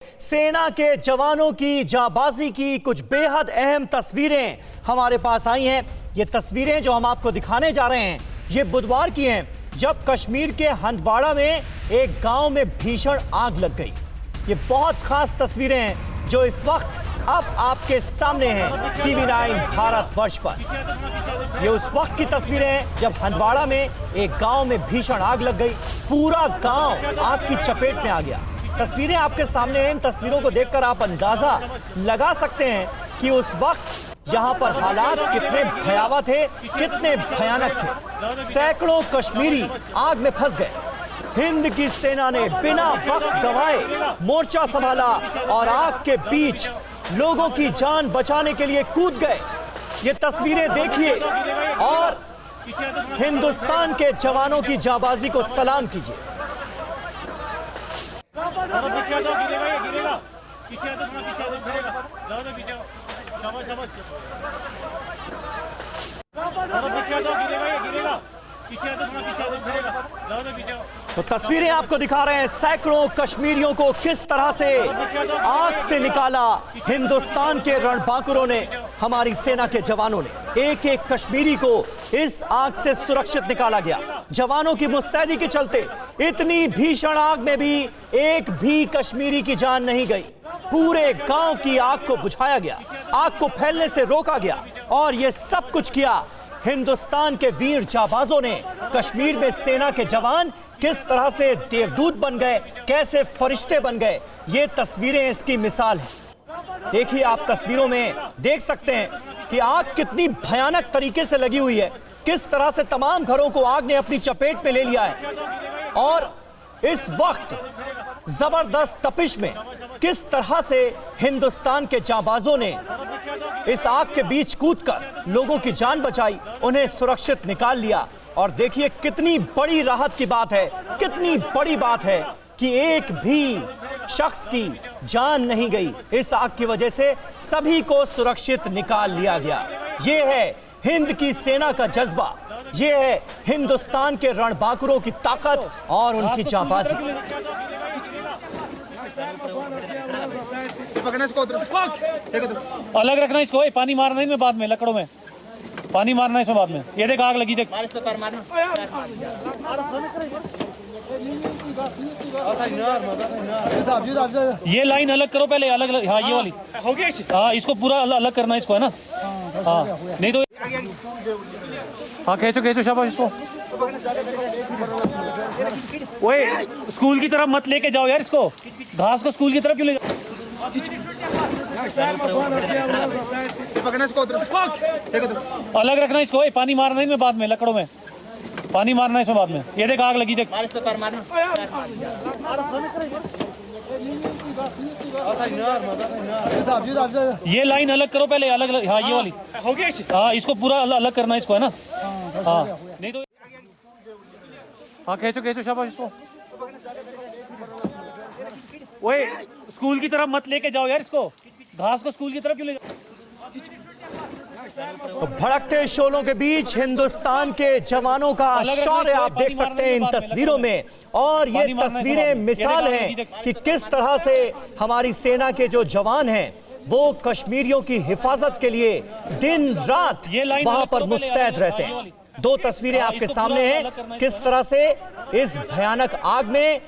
सेना के जवानों की जाबाजी की कुछ बेहद अहम तस्वीरें हमारे पास आई हैं। ये तस्वीरें जो हम आपको दिखाने जा रहे हैं ये बुधवार की हैं, जब कश्मीर के हंदवाड़ा में एक गांव में भीषण आग लग गई। ये बहुत खास तस्वीरें हैं जो इस वक्त अब आपके सामने हैं टीवी 9 भारतवर्ष पर। ये उस वक्त की तस्वीरें हैं जब हंदवाड़ा में एक गांव में भीषण आग लग गई। पूरा गांव आग की चपेट में आ गया। तस्वीरें आपके सामने हैं। इन तस्वीरों को देखकर आप अंदाजा लगा सकते हैं कि उस वक्त यहाँ पर हालात कितने भयावह थे, कितने भयानक थे। सैकड़ों कश्मीरी आग में फंस गए। हिंद की सेना ने बिना वक्त गंवाए मोर्चा संभाला और आग के बीच लोगों की जान बचाने के लिए कूद गए। ये तस्वीरें देखिए और हिंदुस्तान के जवानों की जाबाजी को सलाम कीजिए। तो तस्वीरें आपको दिखा रहे हैं सैकड़ों कश्मीरियों को किस तरह से आग से निकाला हिंदुस्तान के रणबांकुरों ने, हमारी सेना के जवानों ने। एक एक कश्मीरी को इस आग से सुरक्षित निकाला गया। जवानों की मुस्तैदी के चलते इतनी भीषण आग में भी एक भी कश्मीरी की जान नहीं गई। पूरे गांव की आग को बुझाया गया, आग को फैलने से रोका गया और यह सब कुछ किया हिंदुस्तान के वीर जाबाजों ने। कश्मीर में सेना के जवान किस तरह से देवदूत बन गए, कैसे फरिश्ते बन गए, ये तस्वीरें इसकी मिसाल है। देखिए, आप तस्वीरों में देख सकते हैं कि आग कितनी भयानक तरीके से लगी हुई है, किस तरह से तमाम घरों को आग ने अपनी चपेट में ले लिया है और इस वक्त जबरदस्त तपिश में किस तरह से हिंदुस्तान के जाबाजों ने इस आग के बीच कूदकर लोगों की जान बचाई, उन्हें सुरक्षित निकाल लिया। और देखिए कितनी बड़ी राहत की बात है, कितनी बड़ी बात है कि एक भी शख्स की जान नहीं गई। इस आग की वजह से सभी को सुरक्षित निकाल लिया गया। ये है हिंद की सेना का जज्बा, ये है हिंदुस्तान के रणबांकुरों की ताकत और उनकी जांबाजी। अलग रखना इसको, पानी मारना इसमें बाद में, लकड़ों में पानी मारना इसमें बाद में। ये देख आग लगी, देख। ये लाइन अलग करो पहले, अलग। हाँ, ये वाली हो गई। हाँ, इसको पूरा अलग करना इसको, है ना। हाँ, नहीं तो हाँ, खींचो खींचो, शाबाश। इसको ओए, स्कूल की तरफ मत लेके जाओ यार, इसको घास को स्कूल की तरफ क्यों ले जाओ। अलग रखना इसको, पानी मारना इसमें बाद में, लकड़ों में पानी मारना इसमें बाद में। ये देख आग लगी, देख। ये लाइन अलग करो पहले, अलग। हाँ, ये वाली हो गई। हाँ, इसको पूरा अलग करना इसको, है ना। हाँ, नहीं तो हाँ, खींचो खींचो, शाबाश। इसको ओए, स्कूल की तरफ मत लेके जाओ यार, इसको घास को स्कूल की तरफ क्यों ले जाओ। तो भड़कते शोलों के बीच हिंदुस्तान के जवानों का शौर्य आप देख सकते हैं इन तस्वीरों में। और ये तस्वीरें मिसाल हैं कि किस तरह से हमारी सेना के जो जवान हैं वो कश्मीरियों की हिफाजत के लिए दिन रात वहां पर मुस्तैद रहते हैं। दो तस्वीरें आपके सामने हैं किस तरह से इस भयानक आग में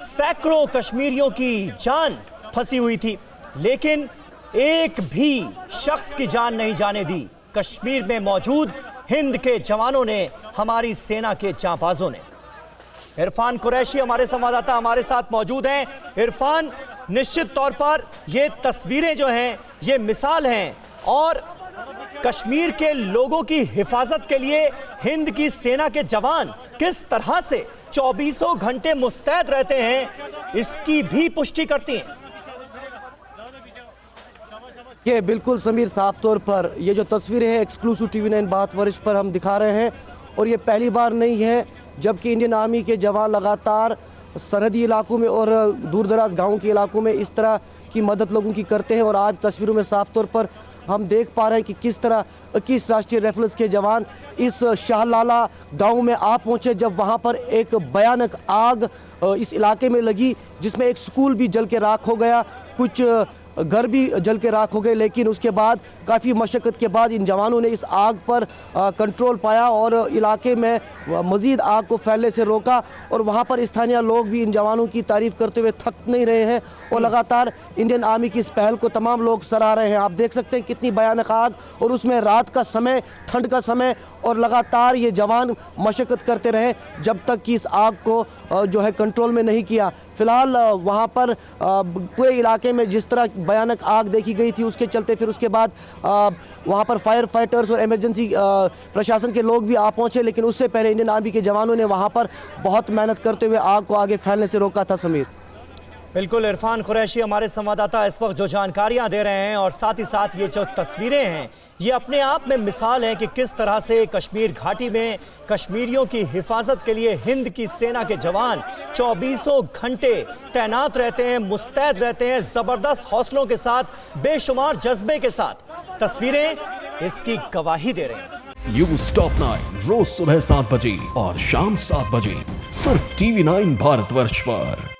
सैकड़ों कश्मीरियों की जान फंसी हुई थी, लेकिन एक भी शख्स की जान नहीं जाने दी। कश्मीर में मौजूद हिंद के जवानों ने, हमारी सेना के जांबाजों ने। इरफान कुरैशी हमारे संवाददाता हमारे साथ मौजूद हैं। इरफान, निश्चित तौर पर ये तस्वीरें जो हैं ये मिसाल हैं और कश्मीर के लोगों की हिफाजत के लिए हिंद की सेना के जवान किस तरह से 24 घंटे मुस्तैद रहते हैं, इसकी भी पुष्टि करती हैं। ये बिल्कुल समीर, साफ तौर पर ये जो तस्वीरें हैं एक्सक्लूसिव टीवी 9 भारतवर्ष पर हम दिखा रहे हैं और ये पहली बार नहीं है जबकि इंडियन आर्मी के जवान लगातार सरहदी इलाकों में और दूर दराज गाँव के इलाकों में इस तरह की मदद लोगों की करते हैं। और आज तस्वीरों में साफ तौर पर हम देख पा रहे हैं कि किस तरह 21 राष्ट्रीय राइफल्स के जवान इस शाहलाला गांव में आ पहुंचे, जब वहां पर एक भयानक आग इस इलाके में लगी, जिसमें एक स्कूल भी जल के राख हो गया, कुछ घर भी जल के राख हो गए। लेकिन उसके बाद काफ़ी मशक्क़त के बाद इन जवानों ने इस आग पर कंट्रोल पाया और इलाके में मज़ीद आग को फैलने से रोका। और वहाँ पर स्थानीय लोग भी इन जवानों की तारीफ़ करते हुए थक नहीं रहे हैं और लगातार इंडियन आर्मी की इस पहल को तमाम लोग सराह रहे हैं। आप देख सकते हैं कितनी भयानक आग, और उसमें रात का समय, ठंड का समय, और लगातार ये जवान मशक्क़त करते रहे जब तक कि इस आग को जो है कंट्रोल में नहीं किया। फ़िलहाल वहाँ पर पूरे इलाके में जिस तरह भयानक आग देखी गई थी, उसके चलते फिर उसके बाद वहाँ पर फायर फाइटर्स और इमरजेंसी प्रशासन के लोग भी आ पहुँचे। लेकिन उससे पहले इंडियन आर्मी के जवानों ने वहाँ पर बहुत मेहनत करते हुए आग को आगे फैलने से रोका था। समीर, बिल्कुल, इरफान कुरैशी हमारे संवाददाता इस वक्त जो जानकारियां दे रहे हैं, और साथ ही साथ ये जो तस्वीरें हैं, ये अपने आप में मिसाल है कि किस तरह से कश्मीर घाटी में कश्मीरियों की हिफाजत के लिए हिंद की सेना के जवान 24 घंटे तैनात रहते हैं, मुस्तैद रहते हैं, ज़बरदस्त हौसलों के साथ, बेशुमार जज्बे के साथ। तस्वीरें इसकी गवाही दे रही हैं। न्यूज़ टॉप 9 रोज सुबह 7 बजे और शाम 7 बजे सिर्फ TV9 भारतवर्ष पर।